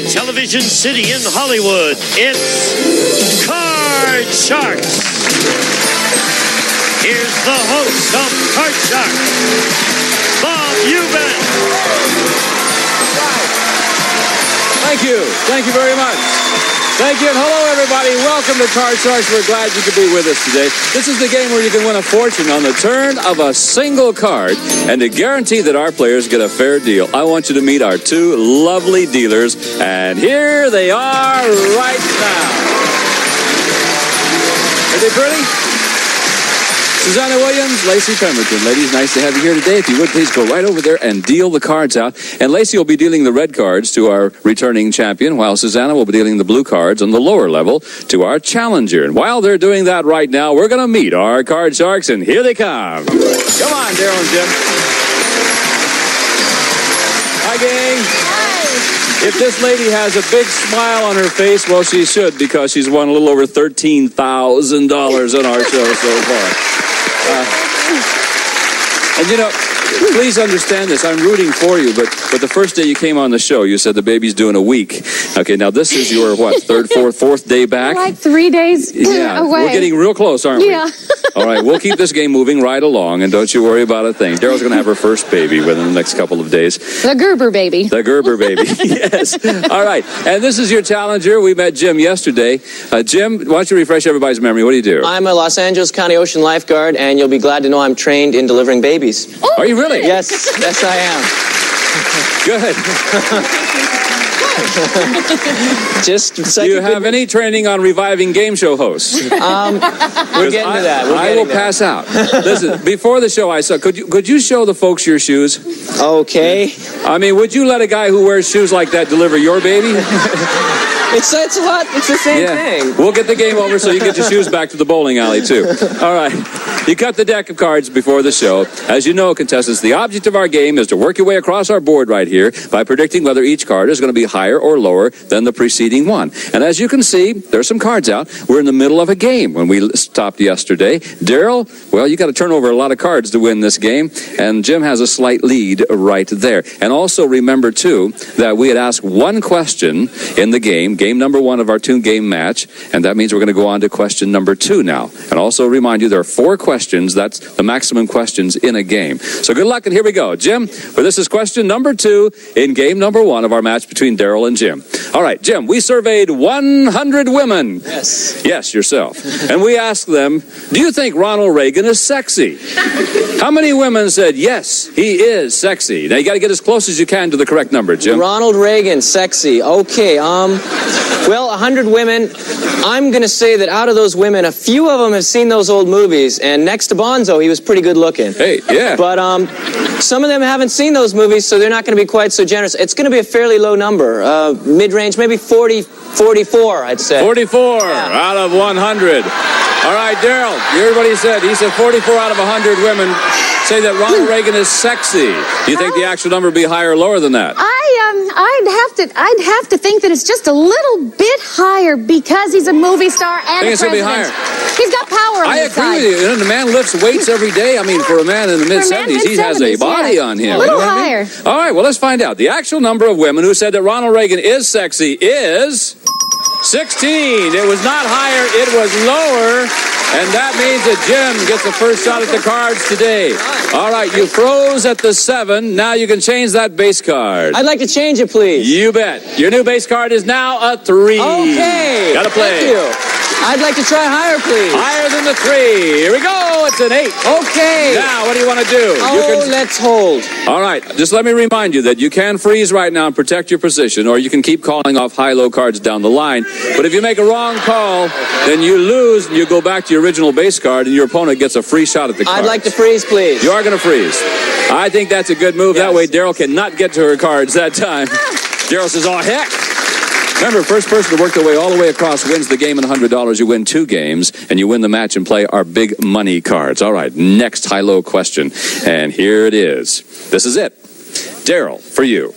television city in Hollywood, it's Card Sharks. Here's the host of Card Sharks, Bob Eubank. Thank you. Thank you very much. Thank you, and hello, everybody. Welcome to Card Sharks. We're glad you could be with us today. This is the game where you can win a fortune on the turn of a single card. And to guarantee that our players get a fair deal, I want you to meet our two lovely dealers. And here they are right now. Are they pretty? Susanna Williams, Lacey Pemberton. Ladies, nice to have you here today. If you would, please go right over there and deal the cards out. And Lacey will be dealing the red cards to our returning champion, while Susanna will be dealing the blue cards on the lower level to our challenger. And while they're doing that right now, we're going to meet our Card Sharks, and here they come. Come on, Daryl and Jim. Hi, gang. Hi. If this lady has a big smile on her face, well, she should, because she's won a little over $13,000 on our show so far. And you know, please understand this. I'm rooting for you, but the first day you came on the show, you said the baby's doing a week. Okay, now this is your, what, third, fourth day back? Like 3 days yeah, away. We're getting real close, aren't we? Yeah. All right, we'll keep this game moving right along, and don't you worry about a thing. Daryl's going to have her first baby within the next couple of days. The Gerber baby. The Gerber baby, yes. All right, and this is your challenger. We met Jim yesterday. Jim, why don't you refresh everybody's memory? What do you do? I'm a Los Angeles County Ocean lifeguard, and you'll be glad to know I'm trained in delivering babies. Are you really? Yes, yes I am. Good. Just do you have any training on reviving game show hosts? We're getting to that. I will pass out. Listen, before the show, I saw. Could you show the folks your shoes? Okay. I mean, would you let a guy who wears shoes like that deliver your baby? It's a lot. It's the same thing. We'll get the game over so you can get your shoes back to the bowling alley, too. All right. You cut the deck of cards before the show. As you know, contestants, the object of our game is to work your way across our board right here by predicting whether each card is going to be higher or lower than the preceding one. And as you can see, there's some cards out. We're in the middle of a game when we stopped yesterday. Daryl, well, you got to turn over a lot of cards to win this game. And Jim has a slight lead right there. And also remember, too, that we had asked one question in the game number one of our two-game match, and that means we're going to go on to question number 2 now. And also remind you, there are 4 questions. That's the maximum questions in a game. So good luck, and here we go. Jim, well, this is question number 2 in game number 1 of our match between Daryl and Jim. All right, Jim, we surveyed 100 women. Yes. Yes, yourself. And we asked them, do you think Ronald Reagan is sexy? How many women said, yes, he is sexy? Now, you got to get as close as you can to the correct number, Jim. Ronald Reagan, sexy. Okay, well, 100 women. I'm going to say that out of those women, a few of them have seen those old movies, and next to Bonzo, he was pretty good looking. Hey, yeah. But some of them haven't seen those movies, so they're not going to be quite so generous. It's going to be a fairly low number, mid-range, maybe 44, I'd say. 44 out of 100. All right, Daryl, everybody said, he said 44 out of 100 women say that Ronald Reagan is sexy. Do you think the actual number would be higher or lower than that? I'd have to think that it's just a little bit higher because he's a movie star and a president. Be higher. He's got power on his side. I agree with you. The man lifts weights every day. I mean, for a man in the mid-70s, he has a body on him. A little higher. All right, well, let's find out. The actual number of women who said that Ronald Reagan is sexy is 16. It was not higher. It was lower. And that means that Jim gets the first shot at the cards today. All right, you froze at the 7. Now you can change that base card. I'd like to change it, please. You bet. Your new base card is now a 3. Okay. Gotta play. Thank you. I'd like to try higher, please. Higher than the 3. Here we go. It's an 8. Okay. Now, what do you want to do? Let's hold. All right. Just let me remind you that you can freeze right now and protect your position, or you can keep calling off high-low cards down the line. But if you make a wrong call, then you lose, and you go back to your original base card, and your opponent gets a free shot at the cards. I'd like to freeze, please. You are going to freeze. I think that's a good move. Yes. That way, Daryl cannot get to her cards that time. Daryl says, oh, heck. Remember, first person to work their way all the way across wins the game and $100. You win 2 games, and you win the match and play our big money cards. All right, next high-low question, and here it is. This is it. Daryl, for you.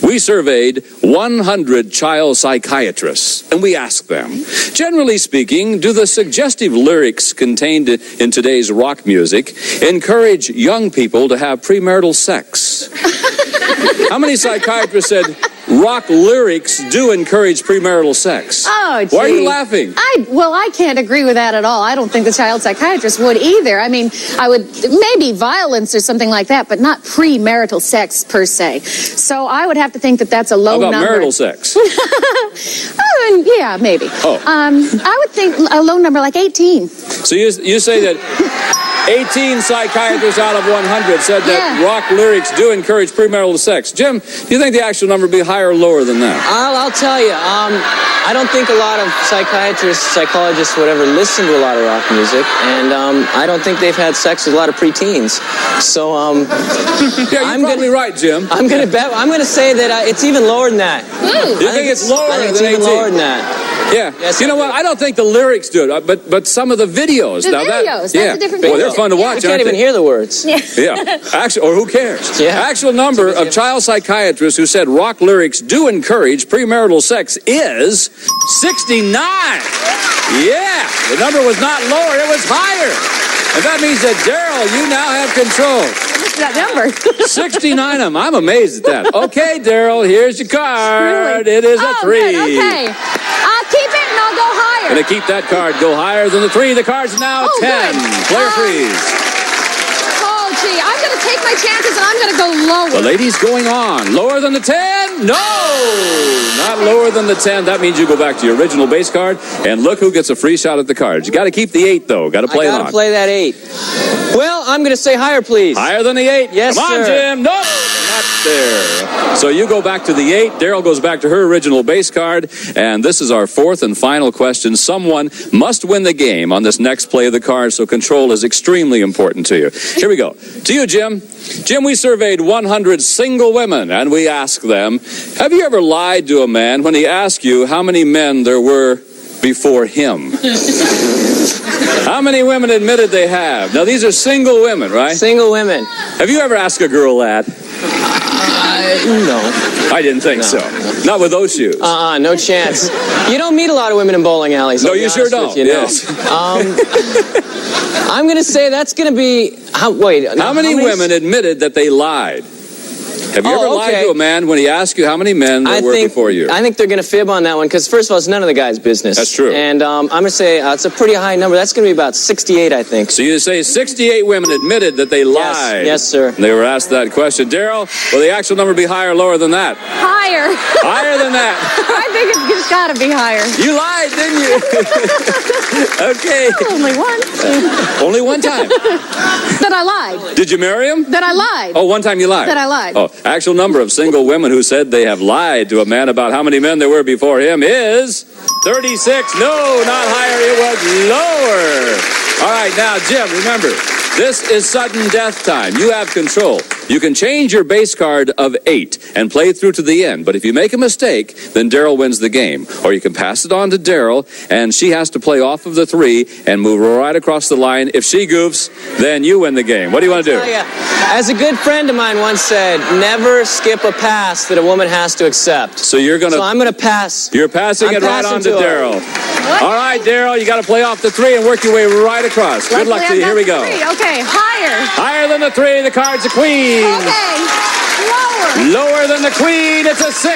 We surveyed 100 child psychiatrists, and we asked them, generally speaking, do the suggestive lyrics contained in today's rock music encourage young people to have premarital sex? How many psychiatrists said, rock lyrics do encourage premarital sex. Oh, gee. Why are you laughing? I can't agree with that at all. I don't think the child psychiatrist would either. I mean, I would, maybe violence or something like that, but not premarital sex per se. So I would have to think that that's a low How about number. marital sex? Yeah, maybe. Oh. I would think a low number like 18. So you say that 18 psychiatrists out of 100 said that rock lyrics do encourage premarital sex. Jim, do you think the actual number would be higher or lower than that? I'll tell you. I don't think a lot of psychiatrists, psychologists, whatever, listen to a lot of rock music, and I don't think they've had sex with a lot of preteens. So yeah, you're probably right, Jim. I'm gonna say that it's even lower than that. You think it's lower I think than it's even 18? lower than that. Yeah. Yes, you know what? I don't think the lyrics do it, but some of the videos. The videos, that's a different Well, video. they're fun to watch. You can't even hear the words. Yeah. Or who cares? Yeah. Actual number of child psychiatrists who said rock lyrics do encourage premarital sex is 69. Yeah. The number was not lower, it was higher. And that means that, Daryl, you now have control. What's that number? 69 of them. I'm amazed at that. Okay, Daryl, here's your card. Really? It is a 3. Good, okay. I'll keep it and I'll go higher. Gonna keep that card. Go higher than the 3. The card's now 10. Good. Player freeze. Oh, gee, I'm going to take my chances and I'm going to go lower. The lady's going on. Lower than the 10? No! Not lower than the 10. That means you go back to your original base card, and look who gets a free shot at the cards. You got to keep the 8, though. Got to play it on. I got to play that 8. Well, I'm going to say higher, please. Higher than the 8? Yes, Come on, sir. Jim. Nope. Not there. So you go back to the 8. Daryl goes back to her original base card, and this is our 4th and final question. Someone must win the game on this next play of the card, so control is extremely important to you. Here we go. To you, Jim. Jim, we surveyed 100 single women, and we asked them, have you ever lied to a man when he asked you how many men there were before him? How many women admitted they have? Now, these are single women, right? Single women. Have you ever asked a girl that? No. I didn't think so. Not with those shoes. No chance. You don't meet a lot of women in bowling alleys. No, I'll be you sure honest don't. with you, no. Yes. I'm going to say that's going to be... How many women admitted that they lied? Have you ever lied to a man when he asked you how many men there were before you? I think they're going to fib on that one because, first of all, it's none of the guy's business. That's true. And I'm going to say it's a pretty high number. That's going to be about 68, I think. So you say 68 women admitted that they lied. Yes, sir. And they were asked that question. Daryl, will the actual number be higher or lower than that? Higher. Higher than that. I think it's got to be higher. You lied, didn't you? Okay. Only once. Only one time. That I lied. Did you marry him? That I lied. Oh, one time you lied. That I lied. Oh, actual number of single women who said they have lied to a man about how many men there were before him is 36. No, not higher. It was lower. All right, now, Jim, remember, this is sudden death time. You have control. You can change your base card of 8 and play through to the end. But if you make a mistake, then Daryl wins the game. Or you can pass it on to Daryl, and she has to play off of the 3 and move right across the line. If she goofs, then you win the game. What do you want to do? As a good friend of mine once said, never skip a pass that a woman has to accept. So you're going to... So I'm going to pass. You're passing it right on to Daryl. All right, Daryl, you got to play off the 3 and work your way right across. Good luck to you. Here we go. Okay, higher. Higher than the 3. The card's a queen. Okay, lower. Lower than the queen. It's a 6. Okay.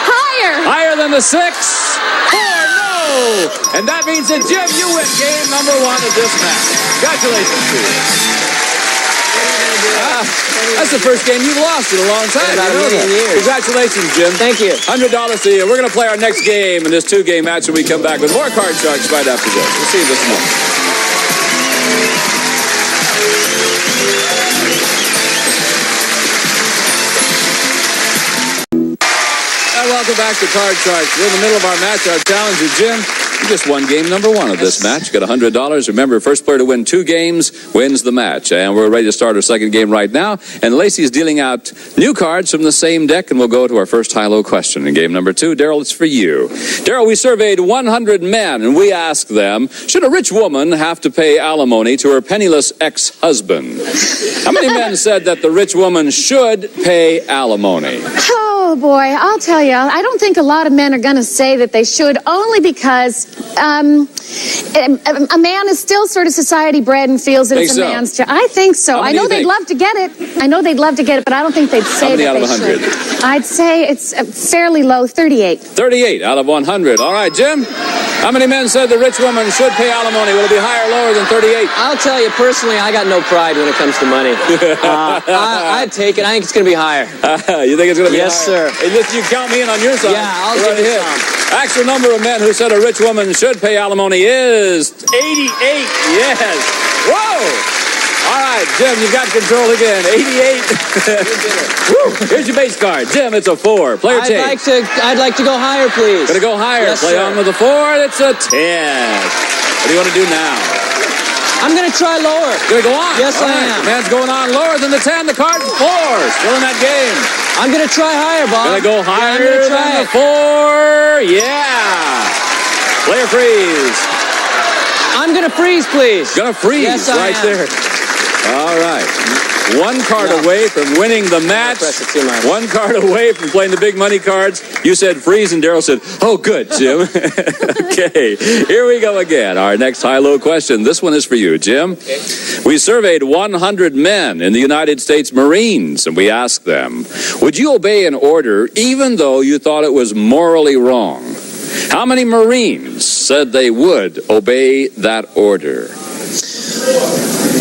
Higher. Higher than the 6. 4. No. And that means that, Jim, you win game number 1 of this match. Congratulations to you. That's the first game you've lost in a long time. About a million years. Congratulations, Jim. Thank you. $100 to you. We're going to play our next game in this 2-game match when we come back with more Card Sharks right after this. We'll see you this morning. Welcome back to Card Sharks. We're in the middle of our match. Our challenger, Jim, you just won game number 1 of this match. You got $100. Remember, first player to win 2 games wins the match. And we're ready to start our second game right now. And Lacey's dealing out new cards from the same deck, and we'll go to our first high-low question in game number 2. Daryl, it's for you. Daryl, we surveyed 100 men, and we asked them, should a rich woman have to pay alimony to her penniless ex-husband? How many men said that the rich woman should pay alimony? Oh, boy, I'll tell you, I don't think a lot of men are going to say that they should, only because a man is still sort of society bred and feels that it's a man's job. I think so. I know they'd love to get it. But I don't think they'd say that they should. I'd say it's fairly low, 38. 38 out of 100. All right, Jim. How many men said the rich woman should pay alimony? Will it be higher or lower than 38? I'll tell you, personally, I got no pride when it comes to money. I'd take it. I think it's going to be higher. You think it's going to be higher? Yes, sir. You count me in on your side. Yeah, I'll give it some. Actual number of men who said a rich woman should pay alimony is 88. Yes. Whoa. All right, Jim, you've got control again. 88. Woo. Here's your base card. Jim, it's a 4. Player change. I'd like to go higher, please. Gonna go higher. Yes, Play sir. on with a 4. It's a 10. What do you want to do now? I'm going to try lower. Gonna go on. Yes, All I right. am. The man's going on lower than the 10. The card's 4. Still in that game. I'm going to try higher, Bob. Gonna go higher than the 4. Yeah. Player freeze. I'm going to freeze, please. Gonna freeze right there. All right. One card away from winning the match. One card away from playing the big money cards. You said freeze, and Daryl said, oh, good, Jim. Okay, here we go again. Our next high-low question. This one is for you, Jim. Okay. We surveyed 100 men in the United States Marines, and we asked them, would you obey an order even though you thought it was morally wrong? How many Marines said they would obey that order?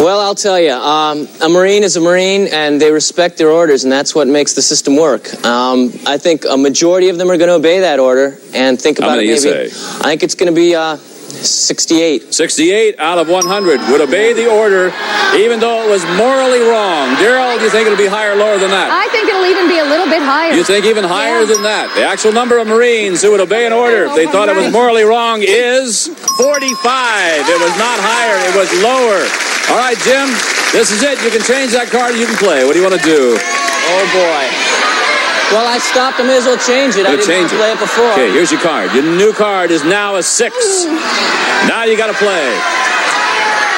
Well, I'll tell you, a Marine is a Marine, and they respect their orders, and that's what makes the system work. I think a majority of them are going to obey that order, and think about it maybe. How many you say? I think it's going to be 68. 68 out of 100 would obey the order, even though it was morally wrong. Daryl, do you think it'll be higher or lower than that? I think it'll even be a little bit higher. You think even higher than that? The actual number of Marines who would obey an order if they thought it was morally wrong is 45. It was not higher, it was lower. All right, Jim, this is it. You can change that card, you can play. What do you want to do? Oh, boy. Well, I stopped. I may as well change it. I didn't want to play it before. Okay, here's your card. Your new card is now a 6. Now you got to play.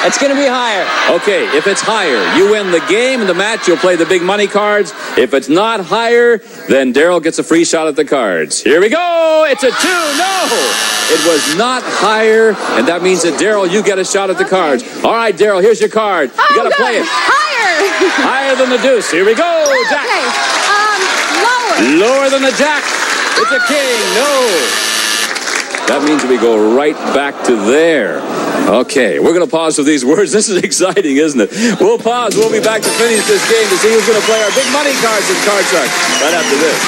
It's going to be higher. Okay, if it's higher, you win the game and the match. You'll play the big money cards. If it's not higher, then Daryl gets a free shot at the cards. Here we go. It's a 2. No, it was not higher, and that means that Daryl, you get a shot at the cards. All right, Daryl, here's your card. You got to play it. Higher. Higher than the deuce. Here we go, Jack. Okay. Lower than the jack. It's a king. No. That means we go right back to there. Okay, we're going to pause with these words. This is exciting, isn't it? We'll pause. We'll be back to finish this game to see who's going to play our big money cards in Card Shark right after this.